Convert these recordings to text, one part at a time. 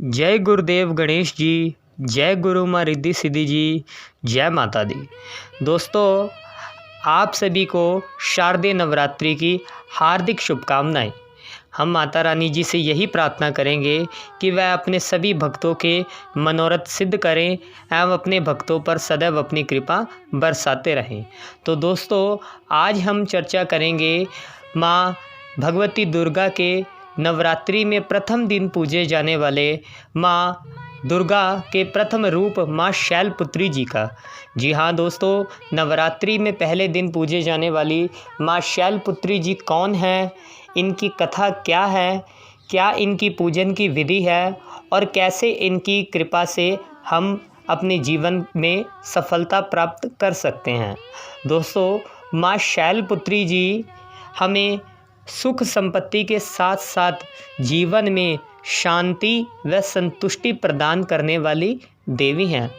जय गुरुदेव गणेश जी, जय गुरु माँ रिद्धि सिद्धि जी, जय माता दी। दोस्तों, आप सभी को शारदीय नवरात्रि की हार्दिक शुभकामनाएं। हम माता रानी जी से यही प्रार्थना करेंगे कि वह अपने सभी भक्तों के मनोरथ सिद्ध करें एवं अपने भक्तों पर सदैव अपनी कृपा बरसाते रहें। तो दोस्तों, आज हम चर्चा करेंगे माँ भगवती दुर्गा के नवरात्रि में प्रथम दिन पूजे जाने वाले माँ दुर्गा के प्रथम रूप माँ शैलपुत्री जी का। जी हाँ दोस्तों, नवरात्रि में पहले दिन पूजे जाने वाली माँ शैलपुत्री जी कौन है, इनकी कथा क्या है, क्या इनकी पूजन की विधि है और कैसे इनकी कृपा से हम अपने जीवन में सफलता प्राप्त कर सकते हैं। दोस्तों, माँ शैलपुत्री जी हमें सुख संपत्ति के साथ साथ जीवन में शांति व संतुष्टि प्रदान करने वाली देवी हैं।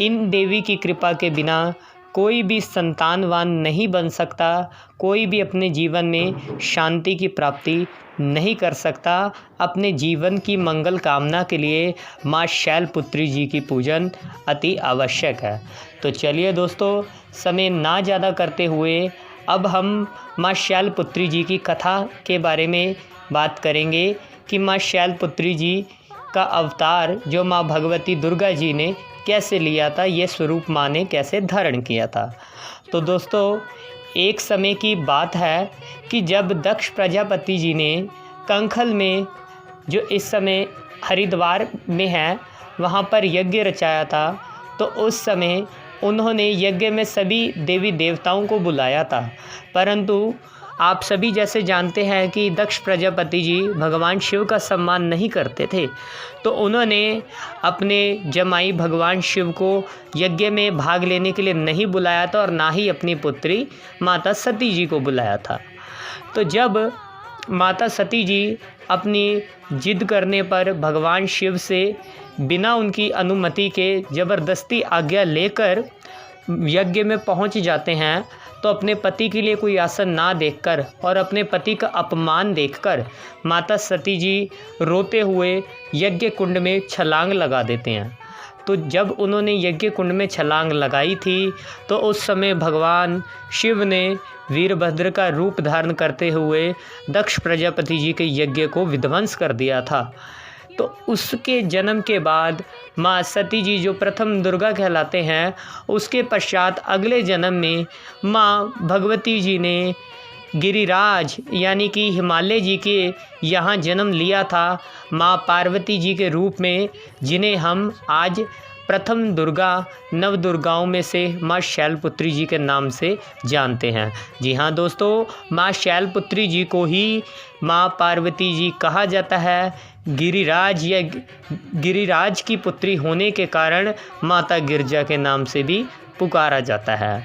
इन देवी की कृपा के बिना कोई भी संतानवान नहीं बन सकता, कोई भी अपने जीवन में शांति की प्राप्ति नहीं कर सकता। अपने जीवन की मंगल कामना के लिए माँ शैलपुत्री जी की पूजन अति आवश्यक है। तो चलिए दोस्तों, समय ना ज़्यादा करते हुए अब हम माँ शैलपुत्री जी की कथा के बारे में बात करेंगे कि माँ शैलपुत्री जी का अवतार जो माँ भगवती दुर्गा जी ने कैसे लिया था, ये स्वरूप माँ ने कैसे धारण किया था। तो दोस्तों, एक समय की बात है कि जब दक्ष प्रजापति जी ने कंखल में, जो इस समय हरिद्वार में है, वहाँ पर यज्ञ रचाया था, तो उस समय उन्होंने यज्ञ में सभी देवी देवताओं को बुलाया था। परंतु आप सभी जैसे जानते हैं कि दक्ष प्रजापति जी भगवान शिव का सम्मान नहीं करते थे, तो उन्होंने अपने जमाई भगवान शिव को यज्ञ में भाग लेने के लिए नहीं बुलाया था और ना ही अपनी पुत्री माता सती जी को बुलाया था। तो जब माता सती जी अपनी जिद करने पर भगवान शिव से बिना उनकी अनुमति के ज़बरदस्ती आज्ञा लेकर यज्ञ में पहुंच जाते हैं, तो अपने पति के लिए कोई आसन ना देखकर और अपने पति का अपमान देखकर माता सती जी रोते हुए यज्ञ कुंड में छलांग लगा देते हैं। तो जब उन्होंने यज्ञ कुंड में छलांग लगाई थी, तो उस समय भगवान शिव ने वीरभद्र का रूप धारण करते हुए दक्ष प्रजापति जी के यज्ञ को विध्वंस कर दिया था। तो उसके जन्म के बाद माँ सती जी जो प्रथम दुर्गा कहलाते हैं, उसके पश्चात अगले जन्म में माँ भगवती जी ने गिरिराज यानी कि हिमालय जी के यहाँ जन्म लिया था, माँ पार्वती जी के रूप में, जिन्हें हम आज प्रथम दुर्गा नव दुर्गाओं में से माँ शैलपुत्री जी के नाम से जानते हैं। जी हाँ दोस्तों, माँ शैलपुत्री जी को ही माँ पार्वती जी कहा जाता है। गिरिराज या गिरिराज की पुत्री होने के कारण माता गिरजा के नाम से भी पुकारा जाता है।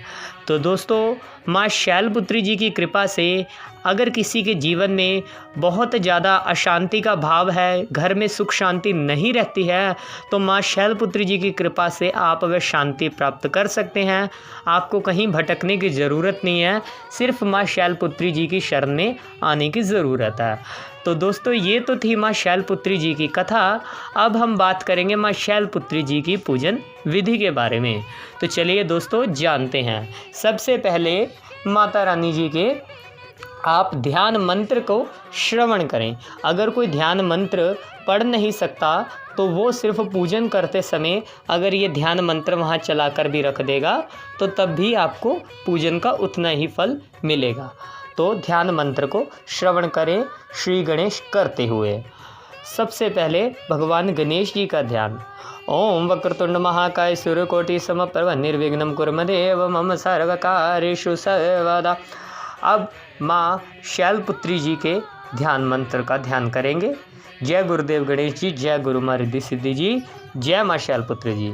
तो दोस्तों, माँ शैलपुत्री जी की कृपा से अगर किसी के जीवन में बहुत ज़्यादा अशांति का भाव है, घर में सुख शांति नहीं रहती है, तो माँ शैलपुत्री जी की कृपा से आप वह शांति प्राप्त कर सकते हैं। आपको कहीं भटकने की ज़रूरत नहीं है, सिर्फ माँ शैलपुत्री जी की शरण में आने की ज़रूरत है। तो दोस्तों, ये तो थी माँ शैलपुत्री जी की कथा। अब हम बात करेंगे माँ शैलपुत्री जी की पूजन विधि के बारे में। तो चलिए दोस्तों, जानते हैं। सबसे पहले माता रानी जी के आप ध्यान मंत्र को श्रवण करें। अगर कोई ध्यान मंत्र पढ़ नहीं सकता, तो वो सिर्फ पूजन करते समय अगर ये ध्यान मंत्र वहाँ चला कर भी रख देगा, तो तब भी आपको पूजन का उतना ही फल मिलेगा। तो ध्यान मंत्र को श्रवण करें श्री गणेश करते हुए। सबसे पहले भगवान गणेश जी का ध्यान। ओम वक्रतुंड महाकाय सूर्यकोटि समप्रभ निर्विघ्नं कुरु मे देव मम सर्वकार्येषु सर्वदा। अब माँ शैलपुत्री जी के ध्यान मंत्र का ध्यान करेंगे। जय गुरुदेव गणेश जी, जय गुरु माँ रिद्धि सिद्धि जी, जय माँ शैलपुत्री जी।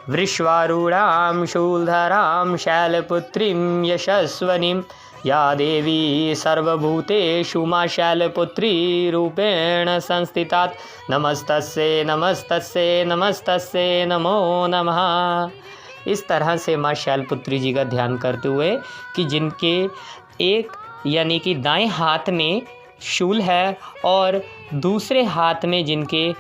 वृषवारूढ़ां शूलधरां शैलपुत्रीं यशस्वनीं या देवी सर्वभूतेषु माँ शैलपुत्री रूपेण संस्थिता। नमस्तस्यै नमस्तस्यै नमस्तस्यै नमो नमः। इस तरह से माँ शैलपुत्री जी का ध्यान करते हुए कि जिनके एक यानी कि दाएं हाथ में शूल है और दूसरे हाथ में जिनके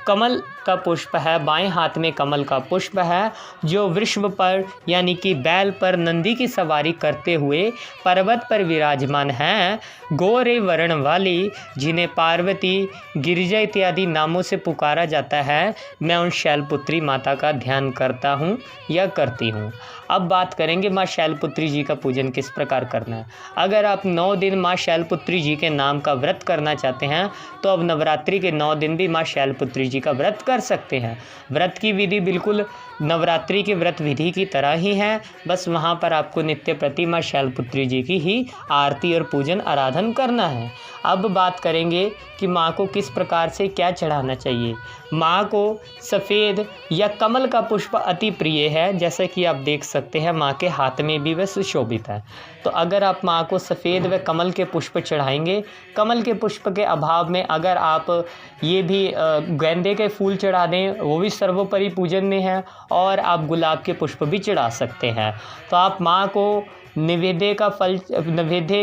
कमल का पुष्प है, बाएं हाथ में कमल का पुष्प है, जो वृषभ पर यानी कि बैल पर नंदी की सवारी करते हुए पर्वत पर विराजमान हैं, गोरे वर्ण वाली, जिन्हें पार्वती, गिरिजा इत्यादि नामों से पुकारा जाता है, मैं उन शैलपुत्री माता का ध्यान करता हूँ या करती हूँ। अब बात करेंगे माँ शैलपुत्री जी का पूजन किस प्रकार करना है। अगर आप 9 दिन माँ शैलपुत्री जी के नाम का व्रत करना चाहते हैं तो अब नवरात्रि के 9 दिन भी माँ शैलपुत्री जी का व्रत कर सकते हैं। व्रत की विधि बिल्कुल नवरात्रि के व्रत विधि की तरह ही है, बस वहाँ पर आपको नित्य प्रति माँ शैलपुत्री जी की ही आरती और पूजन आराधन करना है। अब बात करेंगे कि माँ को किस प्रकार से क्या चढ़ाना चाहिए। माँ को सफ़ेद या कमल का पुष्प अति प्रिय है, जैसे कि आप देख सकते हैं माँ के हाथ में भी वह सुशोभित है। तो अगर आप माँ को सफ़ेद व कमल के पुष्प चढ़ाएंगे, कमल के पुष्प के अभाव में अगर आप ये भी गेंदे के फूल चढ़ा दें, वो भी सर्वोपरि पूजनीय है, और आप गुलाब के पुष्प भी चढ़ा सकते हैं। तो आप माँ को नैवेद्य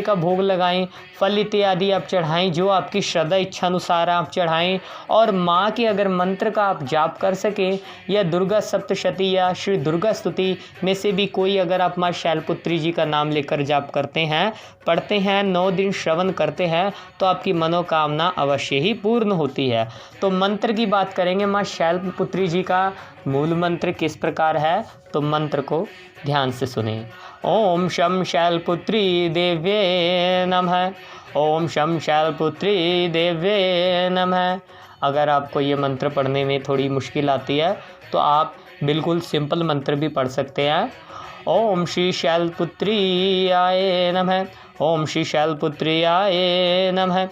का भोग लगाएं, फल इत्यादि आप चढ़ाएं, जो आपकी श्रद्धा इच्छा अनुसार आप चढ़ाएं। और माँ के अगर मंत्र का आप जाप कर सकें या दुर्गा सप्तशती या श्री दुर्गा स्तुति में से भी कोई अगर आप माँ शैलपुत्री जी का नाम लेकर जाप करते हैं, पढ़ते हैं, 9 दिन श्रवण करते हैं, तो आपकी मनोकामना अवश्य ही पूर्ण होती है। तो मंत्र की बात करेंगे, माँ शैलपुत्री जी का मूल मंत्र किस प्रकार है, तो मंत्र को ध्यान से सुने। ओम शम शैलपुत्री देव्ये नमः, ओम शम शैलपुत्री देव्ये नमः। अगर आपको ये मंत्र पढ़ने में थोड़ी मुश्किल आती है तो आप बिल्कुल सिंपल मंत्र भी पढ़ सकते हैं। ओम श्री शैलपुत्री आए नमः, ओम श्री शैलपुत्री आए नमः।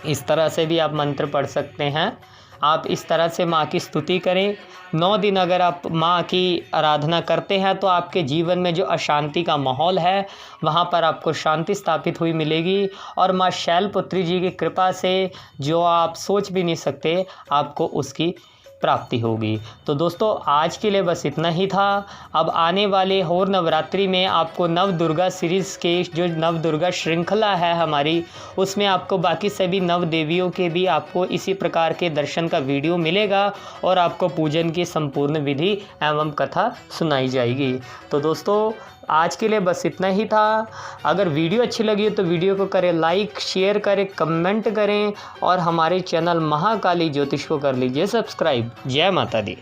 इस तरह से भी आप मंत्र पढ़ सकते हैं। आप इस तरह से माँ की स्तुति करें। 9 दिन अगर आप माँ की आराधना करते हैं तो आपके जीवन में जो अशांति का माहौल है वहाँ पर आपको शांति स्थापित हुई मिलेगी, और माँ शैलपुत्री जी की कृपा से जो आप सोच भी नहीं सकते आपको उसकी प्राप्ति होगी। तो दोस्तों आज के लिए बस इतना ही था। अब आने वाले और नवरात्रि में आपको नव दुर्गा सीरीज़ के जो नव दुर्गा श्रृंखला है हमारी, उसमें आपको बाकी सभी नव देवियों के भी आपको इसी प्रकार के दर्शन का वीडियो मिलेगा और आपको पूजन की संपूर्ण विधि एवं कथा सुनाई जाएगी। तो दोस्तों आज के लिए बस इतना ही था। अगर वीडियो अच्छी लगी तो वीडियो को करें लाइक, शेयर करें, कमेंट करें, और हमारे चैनल महाकाली ज्योतिष को कर लीजिए सब्सक्राइब। जय माता दी।